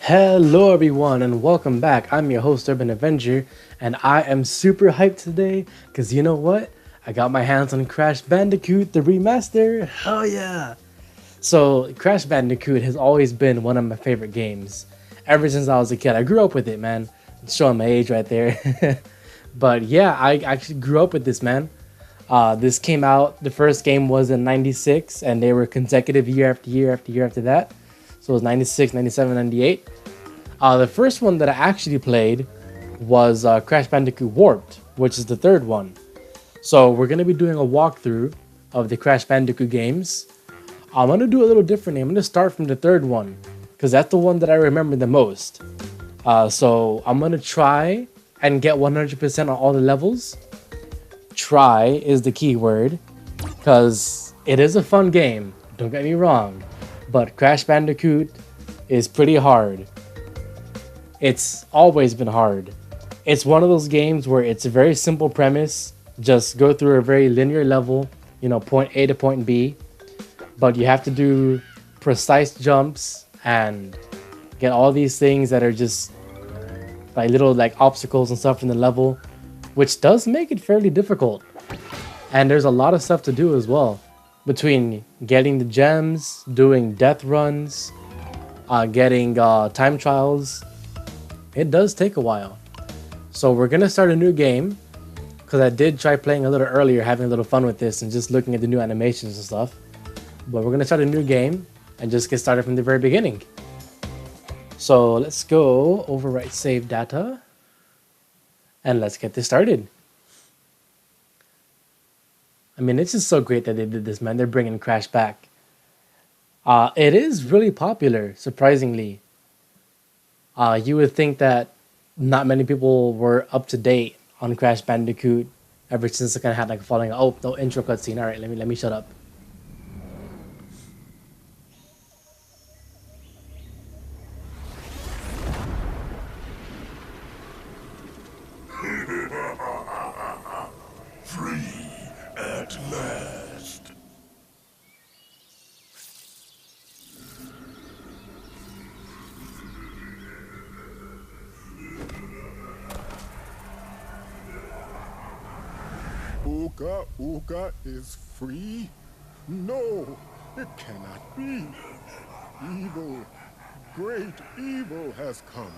Hello, everyone, and welcome back. I'm your host, Urban Avenger, and I am super hyped today because you know what? I got my hands on Crash Bandicoot, the remaster. Hell yeah! So, Crash Bandicoot has always been one of my favorite games ever since I was a kid. I grew up with it, man. It's showing my age right there. But yeah, I actually grew up with this, man. This came out, the first game was in 96, and they were consecutive year after year after year after that. So it was 96, 97, 98. The first one that I actually played was Crash Bandicoot Warped, which is the third one. So we're going to be doing a walkthrough of the Crash Bandicoot games. I'm going to do a little differently. I'm going to start from the third one because that's the one that I remember the most. So I'm going to try and get 100% on all the levels. Try is the key word because it is a fun game. Don't get me wrong. But Crash Bandicoot is pretty hard. It's always been hard. It's one of those games where it's a very simple premise. Just go through a very linear level, point A to point B. But you have to do precise jumps and get all these things that are just like little like obstacles and stuff in the level, which does make it fairly difficult. And there's a lot of stuff to do as well. Between getting the gems, doing death runs, getting time trials, it does take a while. So we're gonna start a new game because I did try playing a little earlier, having a little fun with this and just looking at the new animations and stuff. But we're gonna start a new game and just get started from the very beginning. So let's go overwrite save data and let's get this started. I mean, it's just so great that they did this, man. They're bringing Crash back. It is really popular, surprisingly. You would think that not many people were up to date on Crash Bandicoot ever since it kind of had like a following. Oh, no intro cutscene. All right, let me shut up. Free at last. Uka Uka is free? No, it cannot be. Evil, great evil has come.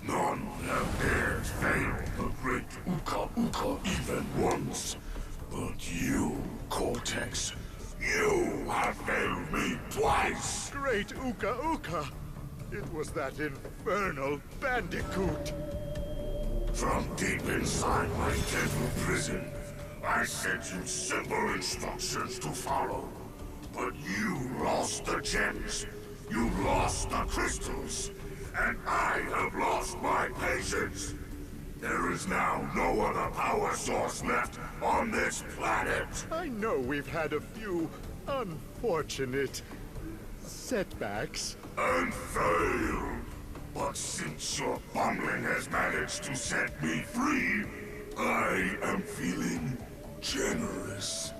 None have dared fail the great Uka Uka even once. But you, Cortex, you have failed me twice. Great Uka Uka! It was that infernal Bandicoot! From deep inside my deadly prison, I sent you simple instructions to follow. But you lost the gems, you lost the crystals, and I have lost my patience. There is now no other power source left on this planet. I know we've had a few unfortunate setbacks. And failed. But since your bumbling has managed to set me free, I am feeling generous.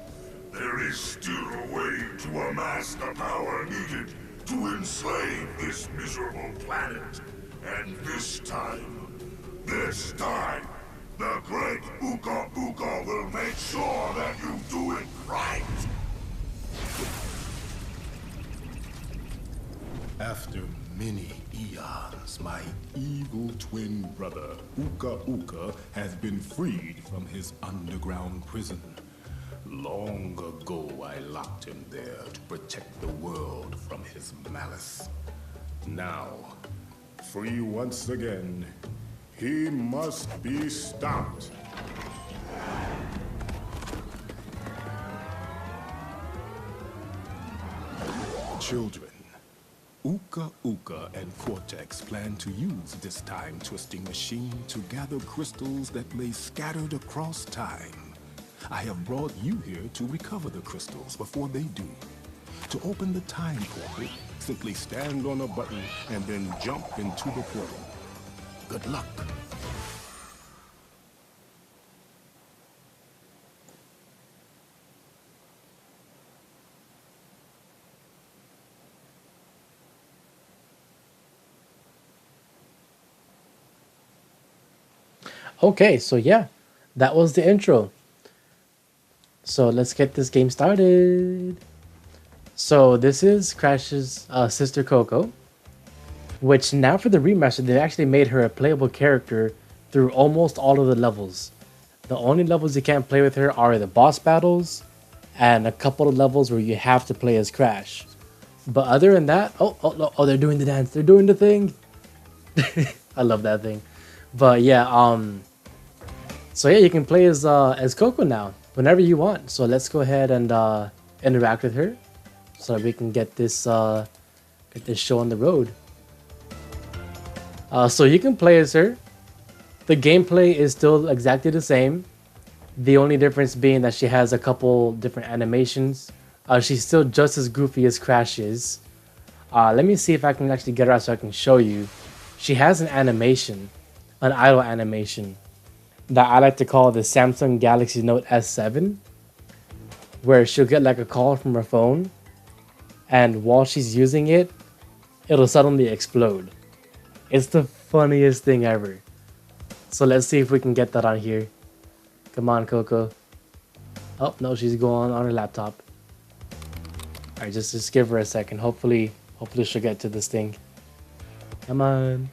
There is still a way to amass the power needed to enslave this miserable planet. And this time, the great Uka Uka will make sure that you do it right. After many eons, my evil twin brother, Uka Uka, has been freed from his underground prison. Long ago, I locked him there to protect the world from his malice. Now, free once again, he must be stopped. Children, Uka Uka and Cortex plan to use this time-twisting machine to gather crystals that lay scattered across time. I have brought you here to recover the crystals before they do. To open the time portal, simply stand on a button and then jump into the portal. Good luck. Okay, so yeah, that was the intro. So let's get this game started. So this is Crash's sister Coco, which now for the remaster, they actually made her a playable character through almost all of the levels. The only levels you can't play with her are the boss battles and a couple of levels where you have to play as Crash. But other than that, oh, they're doing the dance. They're doing the thing. I love that thing. But yeah, so yeah, you can play as Coco now whenever you want. So let's go ahead and interact with her so that we can get this show on the road. So you can play as her. The gameplay is still exactly the same. The only difference being that she has a couple different animations. She's still just as goofy as Crash is. Let me see if I can actually get her out so I can show you. She has an animation, an idle animation, that I like to call the Samsung Galaxy Note S7, where she'll get like a call from her phone, and while she's using it, it'll suddenly explode. It's the funniest thing ever. So let's see if we can get that on here. Come on, Coco. Oh, no, she's going on her laptop. Alright, just give her a second. Hopefully she'll get to this thing. Come on.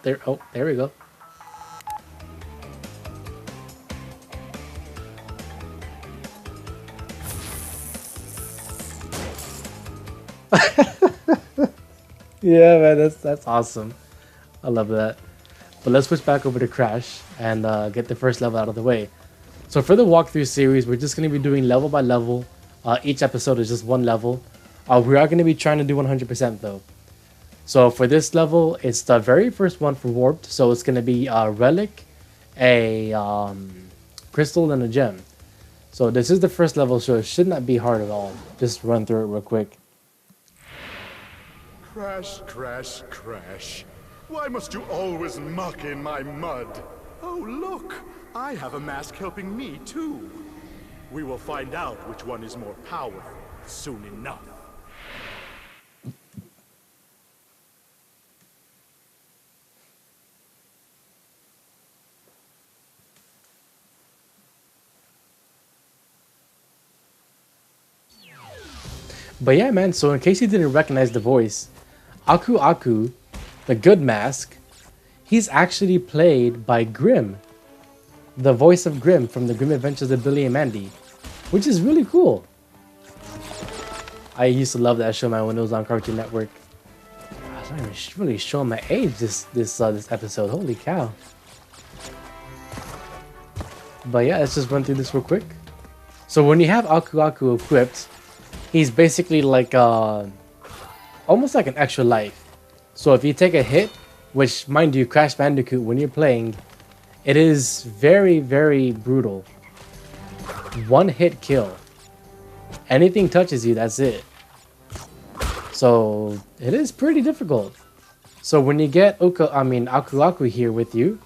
There we go. Yeah, man, that's awesome. I love that. But let's switch back over to Crash and get the first level out of the way. So for the walkthrough series, we're just going to be doing level by level. Each episode is just one level. We are going to be trying to do 100% though. So for this level, it's the very first one for Warped. So it's going to be a Relic, a Crystal, and a Gem. So this is the first level, so it should not be hard at all. Just run through it real quick. Crash, crash, crash. Why must you always muck in my mud? Oh, look! I have a mask helping me, too. We will find out which one is more powerful soon enough. But yeah, man, so in case you didn't recognize the voice, Aku Aku, the good mask, he's actually played by Grimm, the voice of Grimm from the Grim Adventures of Billy and Mandy, which is really cool. I used to love that show, man, when it was on Cartoon Network. I was not even really showing my age this episode. Holy cow! But yeah, let's just run through this real quick. So when you have Aku Aku equipped, he's basically like almost like an extra life. So if you take a hit, which mind you, Crash Bandicoot, when you're playing, it is very, very brutal. One hit kill. Anything touches you, that's it. So it is pretty difficult. So when you get Aku Aku here with you,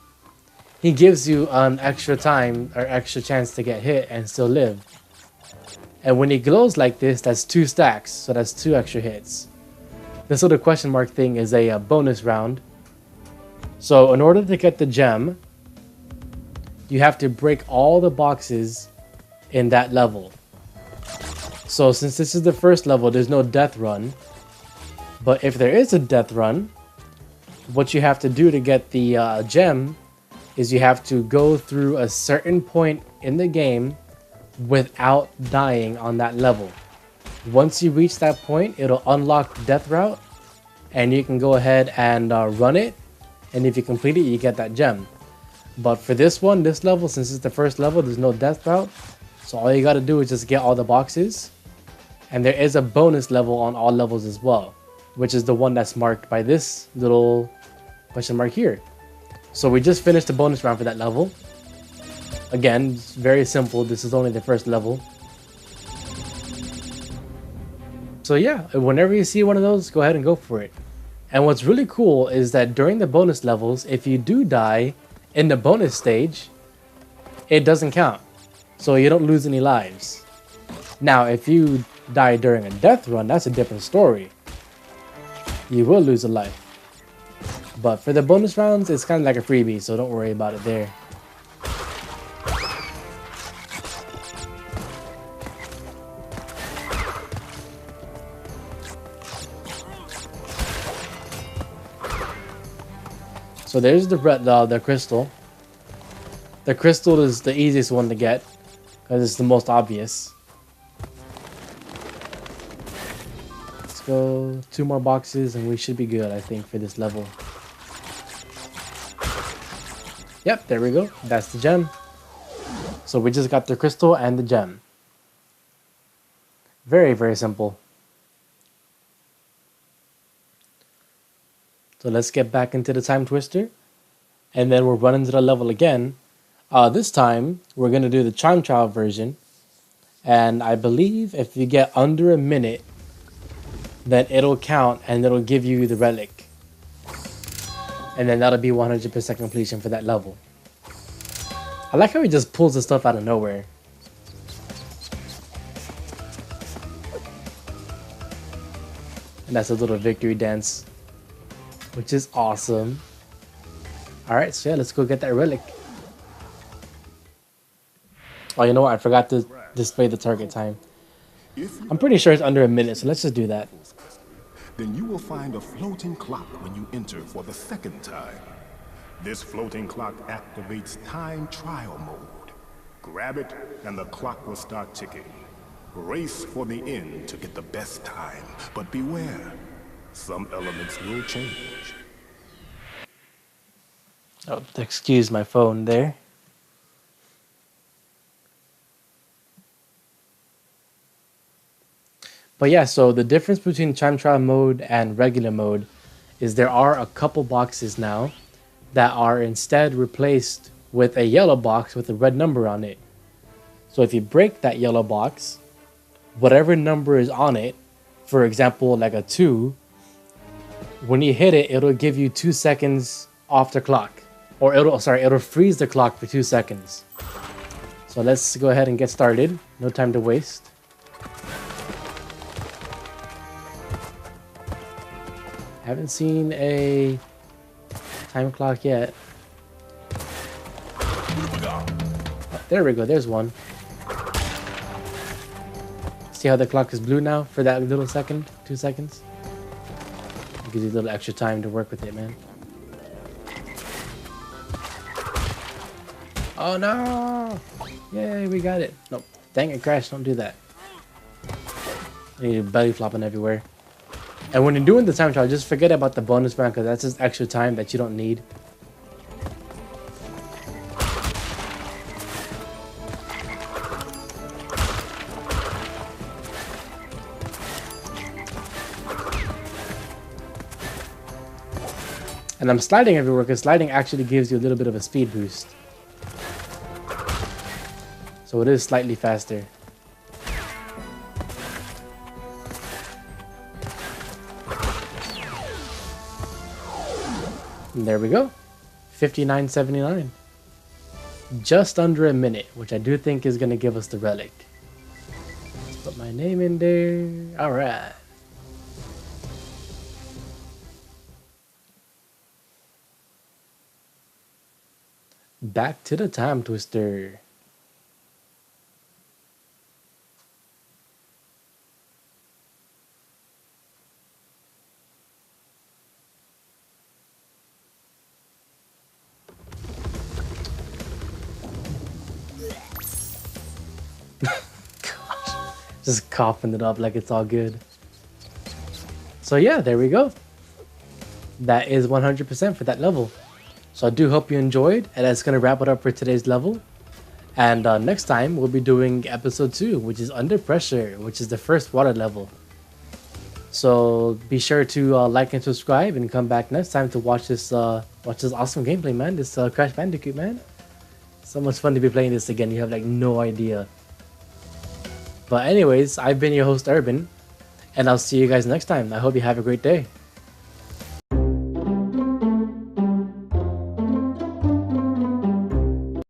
he gives you an extra time or extra chance to get hit and still live. And when he glows like this, that's 2 stacks, so that's 2 extra hits. This little question mark thing is a bonus round. So in order to get the gem, you have to break all the boxes in that level. So since this is the first level, there's no death run. But if there is a death run, what you have to do to get the gem is you have to go through a certain point in the game without dying on that level. Once you reach that point, it'll unlock Death Route, and you can go ahead and run it, and if you complete it, you get that gem. But for this level, since it's the first level, there's no Death Route, so all you gotta do is just get all the boxes, and there is a bonus level on all levels as well, which is the one that's marked by this little question mark here. So we just finished the bonus round for that level. Again, it's very simple. This is only the first level. So yeah, whenever you see one of those, go ahead and go for it. And what's really cool is that during the bonus levels, if you do die in the bonus stage, it doesn't count. So you don't lose any lives. Now, if you die during a death run, that's a different story. you will lose a life. But for the bonus rounds, it's kind of like a freebie, so don't worry about it there. So there's the crystal. The crystal is the easiest one to get because it's the most obvious. Let's go 2 more boxes and we should be good, I think, for this level. Yep, there we go. That's the gem. So we just got the crystal and the gem. Very, very simple. So let's get back into the time twister. And then we'll run into the level again. This time, we're going to do the time trial version. And I believe if you get under a minute, then it'll count and it'll give you the relic. And then that'll be 100% completion for that level. I like how he just pulls the stuff out of nowhere. And that's a little victory dance, which is awesome. Alright, so yeah, let's go get that relic. Oh, you know what? I forgot to display the target time. I'm pretty sure it's under a minute, so let's just do that. Then you will find a floating clock when you enter for the second time. This floating clock activates time trial mode. Grab it, and the clock will start ticking. Race for the end to get the best time, but beware, some elements will change. Oh, excuse my phone there. But yeah, so the difference between time trial mode and regular mode is there are a couple boxes now that are instead replaced with a yellow box with a red number on it. So if you break that yellow box, whatever number is on it, for example, like a 2, when you hit it, it'll give you 2 seconds off the clock. Or it'll freeze the clock for 2 seconds. So let's go ahead and get started. No time to waste. Haven't seen a time clock yet. Oh, there we go, there's one. See how the clock is blue now for that little second, 2 seconds? It gives you a little extra time to work with it, man. Oh no! Yay, we got it. Nope. Dang it, Crash, don't do that. You're belly flopping everywhere. And when you're doing the time trial, just forget about the bonus round because that's just extra time that you don't need. And I'm sliding everywhere because sliding actually gives you a little bit of a speed boost. So it is slightly faster. And there we go. 59.79. Just under a minute, which I do think is going to give us the relic. Let's put my name in there. Alright. Back to the time twister. Just coughing it up like it's all good. So yeah, there we go. That is 100% for that level. So I do hope you enjoyed, and that's going to wrap it up for today's level. And next time, we'll be doing episode 2, which is Under Pressure, which is the first water level. So be sure to like and subscribe, and come back next time to watch this awesome gameplay, man. This Crash Bandicoot, man. So much fun to be playing this again. You have like no idea. But anyways, I've been your host, Urban, and I'll see you guys next time. I hope you have a great day.